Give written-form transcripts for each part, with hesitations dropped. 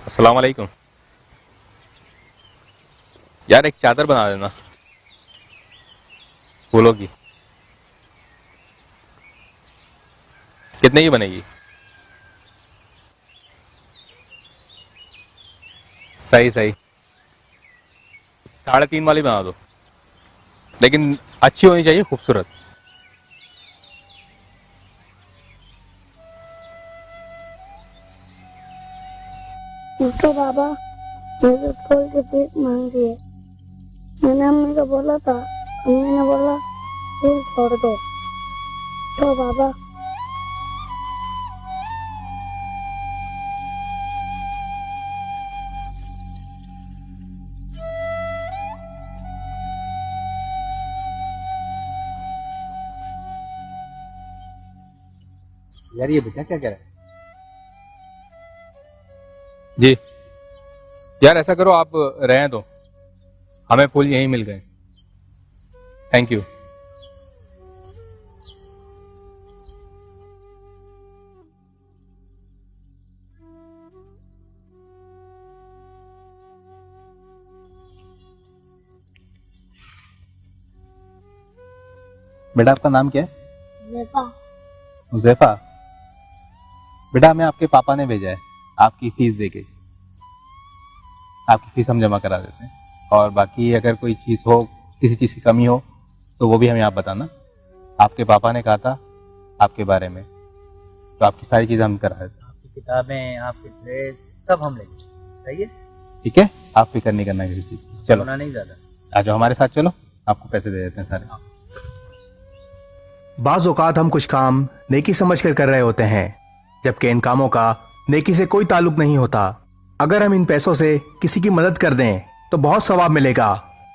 अस्सलाम वालेकुम। यार एक चादर बना देना फूलों की। कितने की बनेगी? सही सही। 3.5 वाली बना दो, लेकिन अच्छी होनी चाहिए, खूबसूरत। तो बाबा मुझे स्कूल की फीस मांगी है। मैंने अम्मी को बोला था, अम्मी ने बोला स्कूल छोड़ दो। तो बाबा यार ये बच्चा क्या कह रहा है? जी यार, ऐसा करो आप रहें दो, हमें फूल यहीं मिल गए। Thank you. बेटा आपका नाम क्या है? जैसा हुज़ैफा। बेटा हमें आपके पापा ने भेजा है आपकी फीस देके। आपकी फीस हम जमा करा देते हैं, और बाकी अगर कोई चीज़ हो, किसी चीज़ की कमी हो तो वो भी हमें आप बताना। आपके पापा ने कहा था आपके बारे में, तो आपकी सारी चीज़ें हम करा देते हैं। आपकी किताबें, आपके ड्रेस सब हम लेंगे। सही है? ठीक है, आप फिक्र नहीं करना किसी चीज़ की। चलो होना नहीं ज्यादा। आ जाओ हमारे साथ, चलो आपको पैसे दे देते हैं सारे। बाज़ औक़ात हम कुछ काम नेकी समझकर कर रहे होते हैं, जबकि इन कामों का नेकी से कोई ताल्लुक नहीं होता। अगर हम इन पैसों से किसी की मदद कर दें तो बहुत सवाब मिलेगा,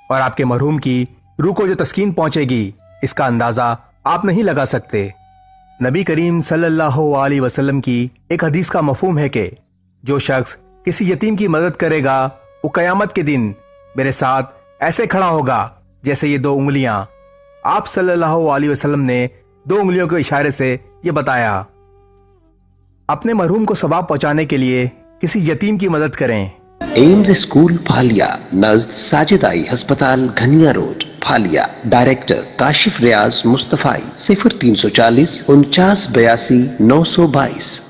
और आपके मरहूम की रूह को जो तस्कीन पहुंचेगी इसका अंदाजा आप नहीं लगा सकते। नबी करीम सल्लल्लाहु अलैहि वसल्लम की एक हदीस का मफहूम है कि जो शख्स किसी यतीम की मदद करेगा वो कयामत के दिन मेरे साथ ऐसे खड़ा होगा जैसे ये 2 उंगलियां। आप सल्लल्लाहु अलैहि वसल्लम ने 2 उंगलियों के इशारे से ये बताया। अपने मरहूम को सवाब पहुंचाने के लिए किसी यतीम की मदद करें। एम्स स्कूल फालिया नज़द साजिद आई अस्पताल घनिया रोड फालिया। डायरेक्टर काशिफ रियाज मुस्तफाई। 0340 49 82 922।